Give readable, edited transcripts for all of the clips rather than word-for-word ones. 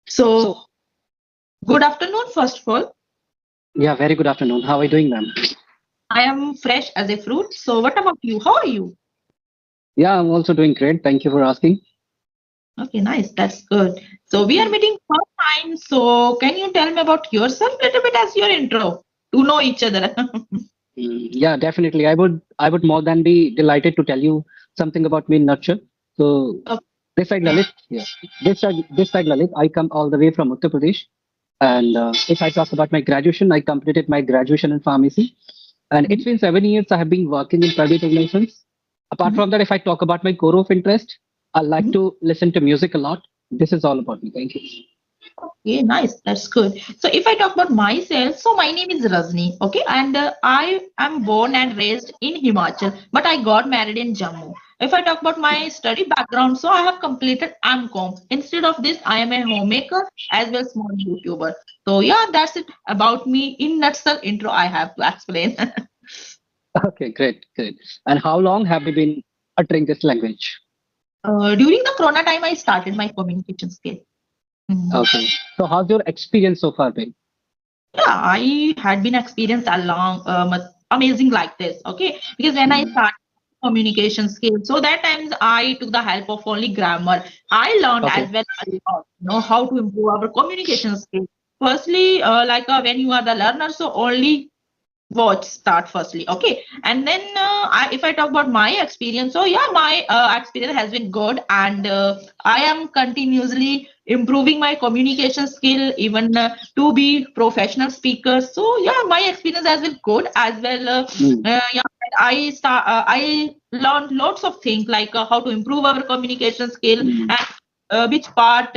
So, So, good afternoon, first of all. yeah, very good afternoon. How are you doing, ma'am? I am fresh as a fruit. So, what about you? How are you? Yeah, I'm also doing great. Thank you for asking. Okay, nice. That's good. So, we are meeting first time. So, can you tell me about yourself a little bit as your intro to know each other? Yeah, definitely. I would more than be delighted to tell you something about me in nutshell. So, Okay. this side Lalit, yeah, this side Lalit. I come all the way from Uttar Pradesh, and if I talk about my graduation, I completed my graduation in pharmacy, and it's Mhm, been 7 years I have been working in private organizations. Apart mhm, from that, if I talk about my core of interest, I like mhm. to listen to music a lot. This is all about me. Thank you. Okay, nice. That's good. So, if I talk about myself, so my name is Rajni, okay, and I am born and raised in Himachal, but I got married in Jammu. If I talk about my study background, so I have completed M.Com. Instead of this, I am a homemaker as well as small YouTuber. So, yeah, that's it about me in nutshell intro I have to explain. Okay, great, great. And how long have you been uttering this language? During the Corona time, I started my communication skill. Mhm. Okay. So how's your experience so far been? Yeah, I had been experienced along amazing like this. Okay, because when I Hmm. started communication skills, so that times I took the help of only grammar. I learned Okay. as well a lot, how to improve our communication skills. Firstly, when you are the learner, so only watch start firstly, okay, and then if I talk about my experience, so yeah, my experience has been good, and I am continuously improving my communication skill, even to be professional speaker. So yeah, my experience has been good as well. Hmm. Yeah, I learned lots of things like how to improve our communication skill, Hmm. and which part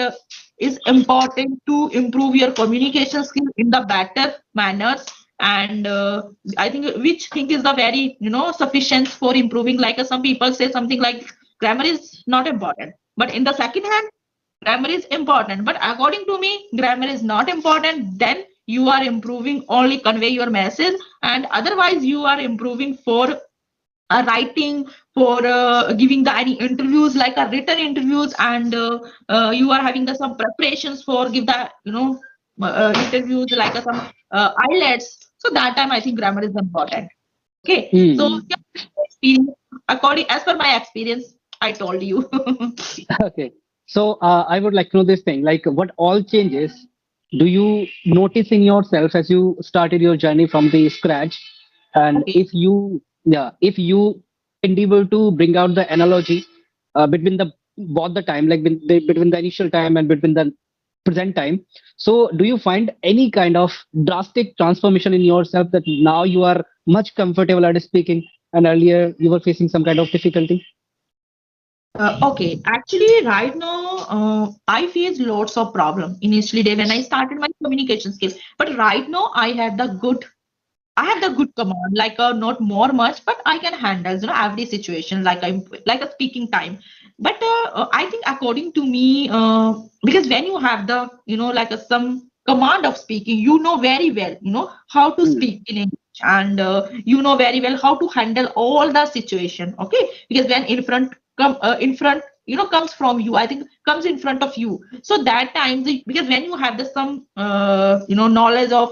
is important to improve your communication skill in the better manners, and I think which thing is the very sufficient for improving, like some people say something like grammar is not important, but in the second hand, grammar is important, but according to me, grammar is not important. Then you are improving only convey your message, and otherwise you are improving for writing, for giving the any interviews like a written interviews, and you are having the some preparations for give the interviews like some IELTS. So that time I think grammar is important. Okay, so Hmm. yeah, experience, according as per my experience, I told you. Okay. So I would like to know this thing, like what all changes do you notice in yourself as you started your journey from the scratch? And Okay. if you endeavor to bring out the analogy between the both the time, like between the initial time and between the present time. So do you find any kind of drastic transformation in yourself that now you are much comfortable at speaking and earlier you were facing some kind of difficulty? Okay, actually, right now, I face lots of problem initially day when I started my communication skills. But right now, I have the good command, like not more much, but I can handle every situation like I'm like a speaking time. But I think according to me, because when you have the like some command of speaking, you know very well how to Hmm. speak in English, and you know very well how to handle all the situation. Okay, because when in front comes from you, I think comes in front of you, so that time because when you have the some knowledge of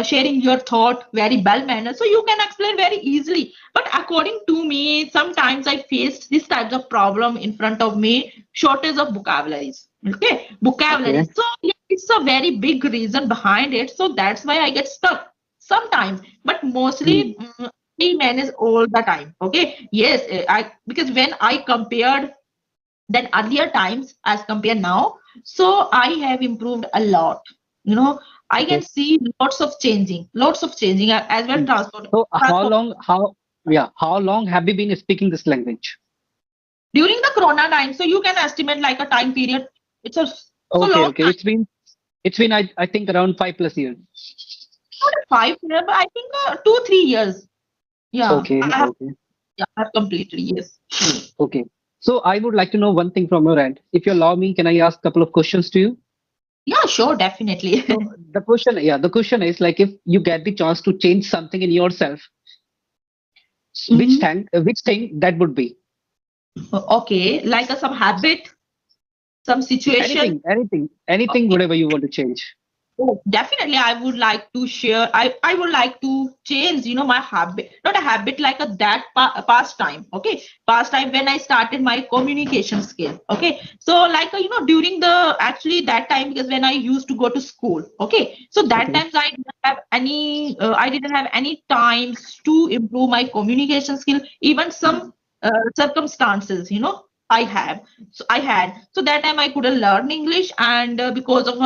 sharing your thought very well manner, so you can explain very easily. But according to me, sometimes I faced this types of problem in front of me, shortage of vocabularies. Okay, Okay. vocabularies. So yeah, it's a very big reason behind it. So that's why I get stuck sometimes, but mostly Hmm. I manage all the time. Okay, yes, I because when I compared than earlier times as compared now, so I have improved a lot. I can Okay. see lots of changing as well Hmm. transport So transport how long have you been speaking this language? during the corona time. So you can estimate like a time period. It's a so Okay, long okay. time, It's been I think around 5 plus years. not a 5 year, but I think 2 3 years. Yeah, Okay, okay, I have completely, yes. okay. So I would like to know one thing from your end. If you allow me, can I ask a couple of questions to you? Yeah, sure, definitely. So the question is like if you get the chance to change something in yourself, Mhm. which thing that would be? Okay, like some habit. some situation. Anything, Okay. whatever you want to change. Oh, definitely, I would like to share. I would like to change, my habit, not a habit like a pastime. Okay, pastime when I started my communication skill. Okay, so like during the actually that time because when I used to go to school. Okay, so that Okay. times I didn't have any times to improve my communication skill. Even some circumstances, I had so that time I couldn't learn English, and because of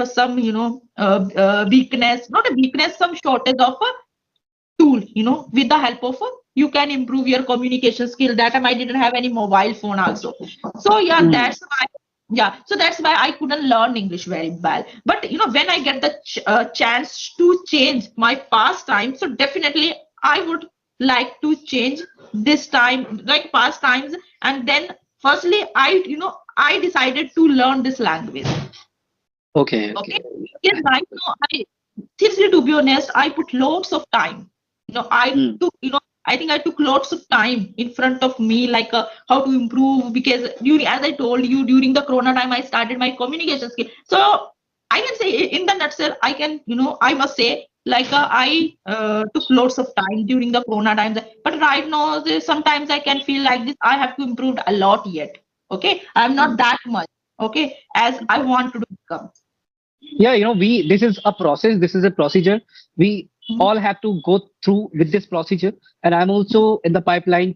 some weakness, not a weakness, some shortage of a tool, with the help of you can improve your communication skill. That time I didn't have any mobile phone also. So yeah, Mm. that's why I couldn't learn English very well. But when I get the chance to change my pastime, so definitely I would like to change this time, like past times. And then firstly, I decided to learn this language. Okay. Okay. Okay. Yes, right now, seriously, to be honest, I put lots of time. Mm. I think I took lots of time in front of me, like how to improve, because as I told you, during the Corona time, I started my communication skill. So I can say, in the nutshell, I must say, like I took lots of time during the Corona times. But right now, sometimes I can feel like this. I have to improve a lot yet. Okay, I'm not Mm. that much. Okay, as I want to become. Yeah, we this is a process, this is a procedure. We all have to go through with this procedure, and I'm also in the pipeline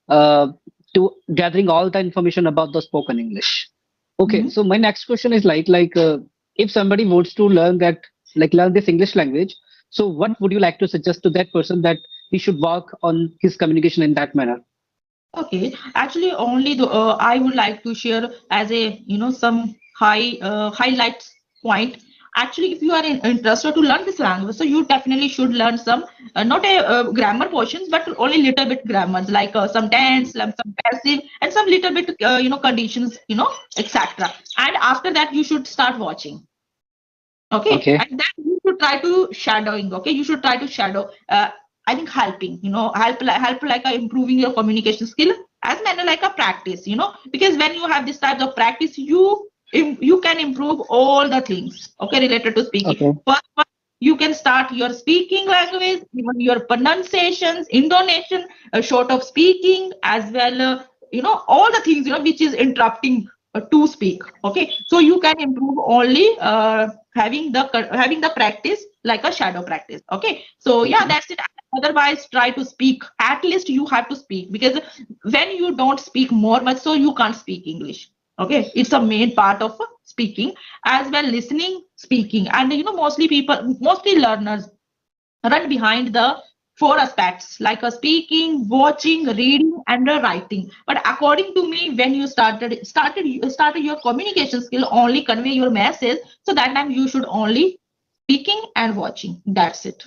uh to gathering all the information about the spoken English. Okay, Mhm. so my next question is like if somebody wants to learn that, like learn this English language, so what would you like to suggest to that person that he should work on his communication in that manner? Okay, actually, only I would like to share as a some highlights point. Actually, if you are interested to learn this language, so you definitely should learn some not a grammar portions, but only little bit grammars like some tense, some passive, and some little bit conditions, etc. And after that, you should start watching. Okay, Okay. and then you should try to shadowing. Okay, you should try to shadow. I think helping, help like improving your communication skill as manner like a practice. Because when you have this type of practice, you can improve all the things. Okay, related to speaking. Okay. First one, you can start your speaking language, even your pronunciations, intonation, short of speaking, as well. All the things which is interrupting to speak. Okay, so you can improve only having the practice like a shadow practice. Okay, so yeah, Okay. that's it. Otherwise, try to speak. At least you have to speak, because when you don't speak more much, so you can't speak English. Okay, it's a main part of speaking, as well listening, speaking. And mostly learners run behind the four aspects like a speaking, watching, reading, and writing. But according to me, when you started your communication skill, only convey your message, so that time you should only speaking and watching. That's it.